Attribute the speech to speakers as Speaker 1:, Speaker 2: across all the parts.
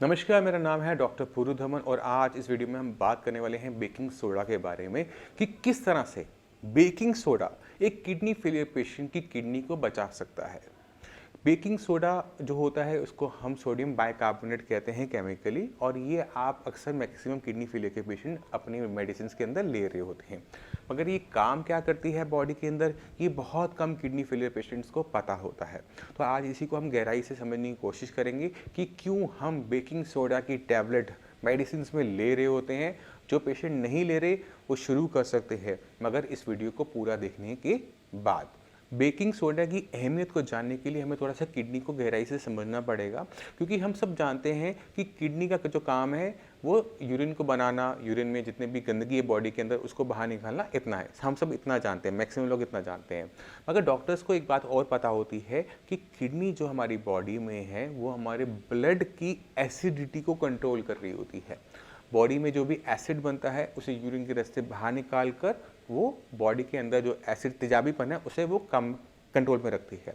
Speaker 1: नमस्कार, मेरा नाम है डॉक्टर पूरू धमन और आज इस वीडियो में हम बात करने वाले हैं बेकिंग सोडा के बारे में कि किस तरह से बेकिंग सोडा एक किडनी फेलियर पेशेंट की किडनी को बचा सकता है। बेकिंग सोडा जो होता है उसको हम सोडियम बाइकार्बोनेट कहते हैं केमिकली, और ये आप अक्सर मैक्सिमम किडनी फेलियर के पेशेंट अपनी मेडिसिन के अंदर ले रहे होते हैं। मगर ये काम क्या करती है बॉडी के अंदर, ये बहुत कम किडनी फेलियर पेशेंट्स को पता होता है। तो आज इसी को हम गहराई से समझने की कोशिश करेंगे कि क्यों हम बेकिंग सोडा की टैबलेट मेडिसिन में ले रहे होते हैं। जो पेशेंट नहीं ले रहे वो शुरू कर सकते हैं, मगर इस वीडियो को पूरा देखने के बाद। बेकिंग सोडा की अहमियत को जानने के लिए हमें थोड़ा सा किडनी को गहराई से समझना पड़ेगा, क्योंकि हम सब जानते हैं कि किडनी का जो काम है वो यूरिन को बनाना, यूरिन में जितने भी गंदगी है बॉडी के अंदर उसको बाहर निकालना, इतना है। हम सब इतना जानते हैं, मैक्सिमम लोग इतना जानते हैं। मगर डॉक्टर्स को एक बात और पता होती है कि किडनी जो हमारी बॉडी में है वो हमारे ब्लड की एसिडिटी को कंट्रोल कर रही होती है। बॉडी में जो भी एसिड बनता है उसे यूरिन के रास्ते बाहर निकाल कर वो बॉडी के अंदर जो एसिड तेजाबीपन है उसे वो कम कंट्रोल में रखती है।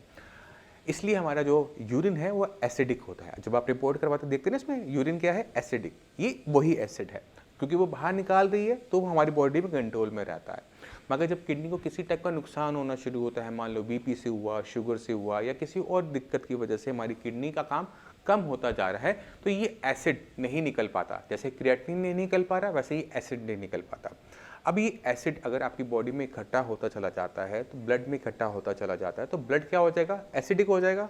Speaker 1: इसलिए हमारा जो यूरिन है वो एसिडिक होता है। जब आप रिपोर्ट करवाते देखते हैं ना, इसमें यूरिन क्या है, एसिडिक, ये वही एसिड है, क्योंकि वो बाहर निकाल रही है तो वो हमारी बॉडी में कंट्रोल में रहता है। मगर जब किडनी को किसी टाइप का नुकसान होना शुरू होता है, मान लो बीपी से हुआ, शुगर से हुआ, या किसी और दिक्कत की वजह से हमारी किडनी का काम कम होता जा रहा है, तो ये एसिड नहीं निकल पाता। जैसे क्रिएटिनिन नहीं निकल पा रहा, वैसे ही एसिड नहीं निकल पाता। अब ये एसिड अगर आपकी बॉडी में इकट्ठा होता चला जाता है तो ब्लड में इकट्ठा होता चला जाता है, तो ब्लड क्या हो जाएगा, एसिडिक हो जाएगा।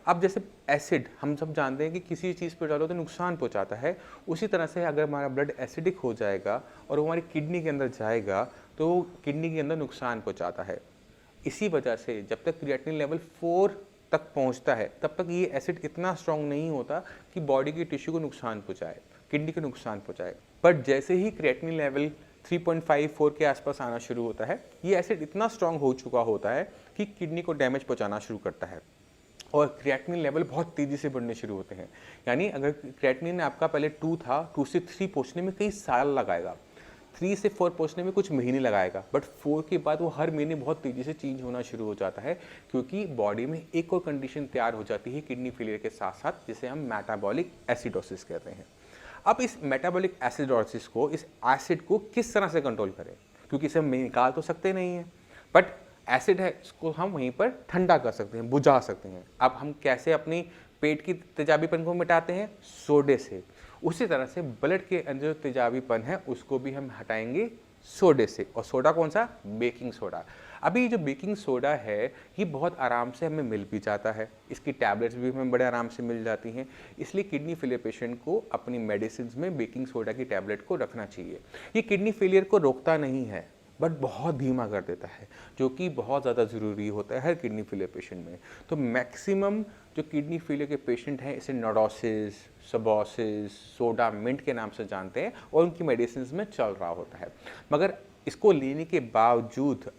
Speaker 1: अब जैसे एसिड हम सब जानते हैं कि किसी चीज़ पर डालो तो नुकसान पहुंचाता है, उसी तरह से अगर हमारा ब्लड एसिडिक हो जाएगा और वो हमारी किडनी के अंदर जाएगा तो वो किडनी के अंदर नुकसान पहुंचाता है। इसी वजह से जब तक क्रिएटिनिन लेवल 4 तक पहुंचता है तब तक ये एसिड इतना स्ट्रांग नहीं होता कि बॉडी की टिश्यू को नुकसान पहुंचाए, किडनी को नुकसान पहुंचाए। बट जैसे ही क्रिएटिनिन लेवल 3.54 के आसपास आना शुरू होता है, ये एसिड इतना स्ट्रांग हो चुका होता है कि किडनी को डैमेज पहुंचाना शुरू करता है और क्रिएटिनिन लेवल बहुत तेज़ी से बढ़ने शुरू होते हैं। यानी अगर क्रिएटिनिन आपका पहले 2 था, 2 से 3 पहुंचने में कई साल लगाएगा, 3 से 4 पहुंचने में कुछ महीने लगाएगा, बट 4 के बाद वो हर महीने बहुत तेज़ी से चेंज होना शुरू हो जाता है, क्योंकि बॉडी में एक और कंडीशन तैयार हो जाती है किडनी फेलियर के साथ साथ, जिसे हम मेटाबॉलिक एसिडोसिस कहते हैं। अब इस मेटाबॉलिक एसिडोसिस को, इस एसिड को किस तरह से कंट्रोल करें, क्योंकि इसे हम निकाल तो सकते नहीं हैं, बट एसिड है इसको हम वहीं पर ठंडा कर सकते हैं, बुझा सकते हैं। अब हम कैसे अपनी पेट की तेजाबीपन को मिटाते हैं, सोडे से। उसी तरह से ब्लड के अंदर जो तेजाबीपन है उसको भी हम हटाएंगे सोडे से। और सोडा कौन सा, बेकिंग सोडा। अभी जो बेकिंग सोडा है ये बहुत आराम से हमें मिल भी जाता है, इसकी टैबलेट्स भी हमें बड़े आराम से मिल जाती हैं। इसलिए किडनी फेलियर पेशेंट को अपनी मेडिसिन में बेकिंग सोडा की टैबलेट को रखना चाहिए। ये किडनी फेलियर को रोकता नहीं है, बट बहुत धीमा कर देता है, जो कि बहुत ज़्यादा ज़रूरी होता है हर किडनी फेलियर पेशेंट में। तो मैक्सिमम जो किडनी फेलियर के पेशेंट हैं इसे नोडोसिस, सबोसिस, सोडा मिंट के नाम से जानते हैं और उनकी मेडिसिन में चल रहा होता है। मगर इसको लेने के बावजूद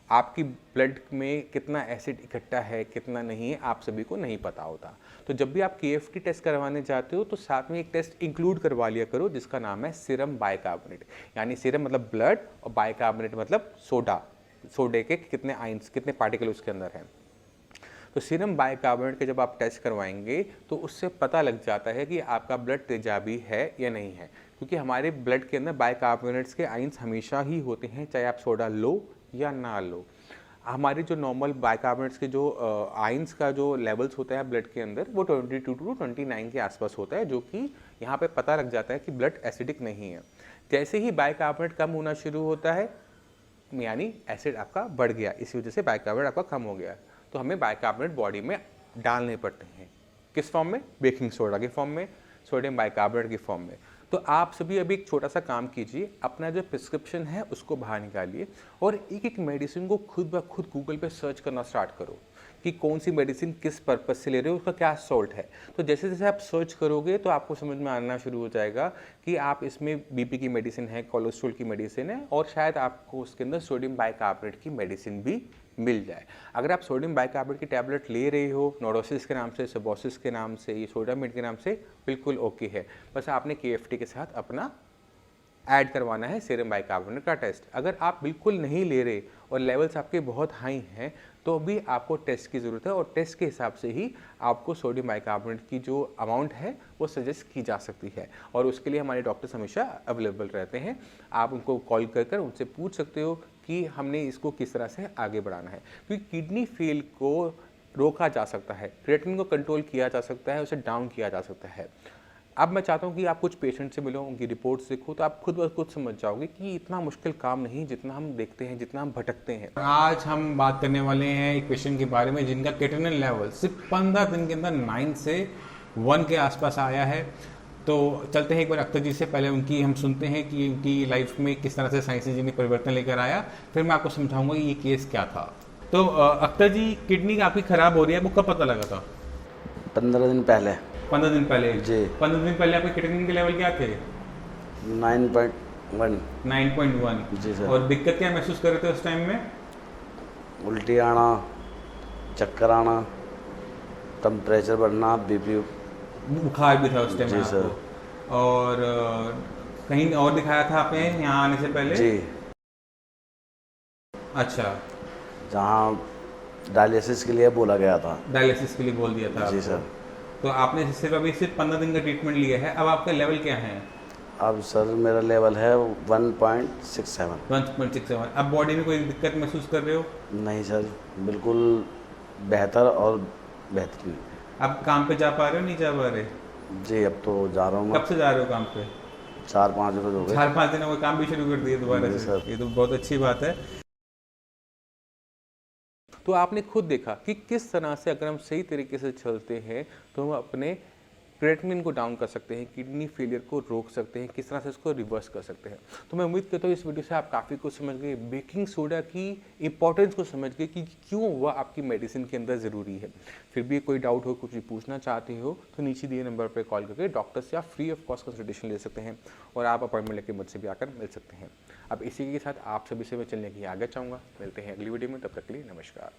Speaker 1: आपकी ब्लड में कितना एसिड इकट्ठा है कितना नहीं है आप सभी को नहीं पता होता। तो जब भी आप KFT टेस्ट करवाने जाते हो तो साथ में एक टेस्ट इंक्लूड करवा लिया करो जिसका नाम है सीरम बाइकार्बोनेट। यानी सीरम मतलब ब्लड और बाइकार्बोनेट मतलब सोडा, सोडे के कितने आयंस, कितने पार्टिकल उसके अंदर हैं। तो सीरम बाइकार्बोनेट के जब आप टेस्ट करवाएंगे तो उससे पता लग जाता है कि आपका ब्लड तेजाबी है या नहीं है, क्योंकि हमारे ब्लड के अंदर बाइकार्बोनेट्स के आयंस हमेशा ही होते हैं, चाहे आप सोडा लो या ना लो। हमारे जो नॉर्मल बाइकार्बोनेट्स के जो आयंस का जो लेवल्स होता है ब्लड के अंदर वो 22 टू 29 के आसपास होता है, जो कि यहाँ पे पता लग जाता है कि ब्लड एसिडिक नहीं है। जैसे ही बाइकार्बोनेट कम होना शुरू होता है यानी एसिड आपका बढ़ गया, इसी वजह से बाइकार्बोनेट आपका कम हो गया, तो हमें बाइकार्बोनेट बॉडी में डालने पड़ते हैं। किस फॉर्म में, बेकिंग सोडा के फॉर्म में, सोडियम बाइकार्बोनेट के फॉर्म में। तो आप सभी अभी एक छोटा सा काम कीजिए, अपना जो प्रिस्क्रिप्शन है उसको बाहर निकालिए और एक एक मेडिसिन को खुद ब खुद गूगल पे सर्च करना स्टार्ट करो कि कौन सी मेडिसिन किस पर्पस से ले रहे हो, उसका क्या सॉल्ट है। तो जैसे जैसे आप सर्च करोगे तो आपको समझ में आना शुरू हो जाएगा कि आप इसमें बीपी की मेडिसिन है, कोलेस्ट्रॉल की मेडिसिन है और शायद आपको उसके अंदर सोडियम बाइकार्बोनेट की मेडिसिन भी मिल जाए। अगर आप सोडियम बाइकार्बोनेट की टैबलेट ले रहे हो नोडोसिस के नाम से, सबोसिस के नाम से, ये सोडामिड के नाम से, बिल्कुल ओके है। बस आपने KFT के साथ अपना ऐड करवाना है सीरम बाइकार्बोनेट का टेस्ट। अगर आप बिल्कुल नहीं ले रहे और लेवल्स आपके बहुत हाई हैं तो भी आपको टेस्ट की ज़रूरत है, और टेस्ट के हिसाब से ही आपको सोडियम बाइकार्बोनेट की जो अमाउंट है वो सजेस्ट की जा सकती है। और उसके लिए हमारे डॉक्टर्स हमेशा अवेलेबल रहते हैं। आप उनको कॉल कर उनसे पूछ सकते हो कि हमने इसको किस तरह से आगे बढ़ाना है, क्योंकि किडनी फेल को रोका जा सकता है, क्रिएटिनिन को कंट्रोल किया जा सकता है, उसे डाउन किया जा सकता है। अब मैं चाहता हूँ कि आप कुछ पेशेंट से मिलो, उनकी रिपोर्ट्स देखो, तो आप खुद ब खुद समझ जाओगे कि इतना मुश्किल काम नहीं जितना हम देखते हैं, जितना हम भटकते हैं। आज हम बात करने वाले हैं एक पेशेंट के बारे में जिनका क्रिएटिनिन लेवल सिर्फ 15 दिन के अंदर 9 से 1 के आसपास आया है। तो चलते हैं एक बार अख्तर जी से, पहले उनकी हम सुनते हैं कि उनकी लाइफ में किस तरह से साइंस जी ने परिवर्तन लेकर आया, फिर मैं आपको समझाऊंगा कि ये केस क्या था। तो अख्तर जी, किडनी आपकी खराब हो रही है, वो कब पता लगा था?
Speaker 2: 15 दिन पहले।
Speaker 1: 15 दिन पहले
Speaker 2: जी।
Speaker 1: 15 दिन पहले आपके क्रिएटिनिन के लेवल क्या थे?
Speaker 2: 9.1।
Speaker 1: 9.1।
Speaker 2: जी सर।
Speaker 1: और दिक्कत क्या महसूस कर रहे थे उस टाइम में?
Speaker 2: उल्टी आना, चक्कर आना, टेम्परेचर बढ़ना, बीपी।
Speaker 1: बुखार भी था उस टाइम में
Speaker 2: जी सर।
Speaker 1: आपको? और कहीं और दिखाया था आपने यहाँ आने से पहले?
Speaker 2: जी।
Speaker 1: अच्छा।
Speaker 2: जहाँ डायलिसिस के लिए बोला गया था।
Speaker 1: डायलिसिस के लिए बोल दिया था
Speaker 2: जी
Speaker 1: आपको।
Speaker 2: सर।
Speaker 1: तो आपने सिर्फ 15 दिन का ट्रीटमेंट लिया है, अब आपका लेवल क्या है?
Speaker 2: अब सर मेरा लेवल है 1.67।
Speaker 1: 1.67। अब बॉडी में कोई दिक्कत महसूस कर रहे हो?
Speaker 2: नहीं सर, बिल्कुल बेहतर और बेहतरीन।
Speaker 1: अब काम पे जा पा रहे हो, नहीं जा पा रहे?
Speaker 2: जी, अब तो जा रहा हूँ।
Speaker 1: कब से जा रहे हो काम पे?
Speaker 2: 4-5 रोज हो गए।
Speaker 1: 4-5 दिन हो गए, काम भी शुरू कर दिए दोबारा
Speaker 2: जी
Speaker 1: से?
Speaker 2: सर।
Speaker 1: ये तो बहुत अच्छी बात है। तो आपने खुद देखा कि किस तरह से अगर हम सही तरीके से चलते हैं तो हम अपने क्रिएटिनिन को डाउन कर सकते हैं, किडनी फेलियर को रोक सकते हैं, किस तरह से इसको रिवर्स कर सकते हैं। तो मैं उम्मीद करता हूँ इस वीडियो से आप काफ़ी कुछ समझ गए, बेकिंग सोडा की इंपॉर्टेंस को समझ गए कि क्यों वह आपकी मेडिसिन के अंदर ज़रूरी है। फिर भी कोई डाउट हो, कुछ भी पूछना चाहते हो तो नीचे दिए नंबर पर कॉल करके डॉक्टर से आप फ्री ऑफ कॉस्ट कंसल्टेशन ले सकते हैं, और आप अपॉइंटमेंट लेकर मुझसे भी आकर मिल सकते हैं। अब इसी के साथ आप सभी से मैं चलने की आगे चाहूँगा। मिलते हैं अगली वीडियो में, तब तक के लिए नमस्कार।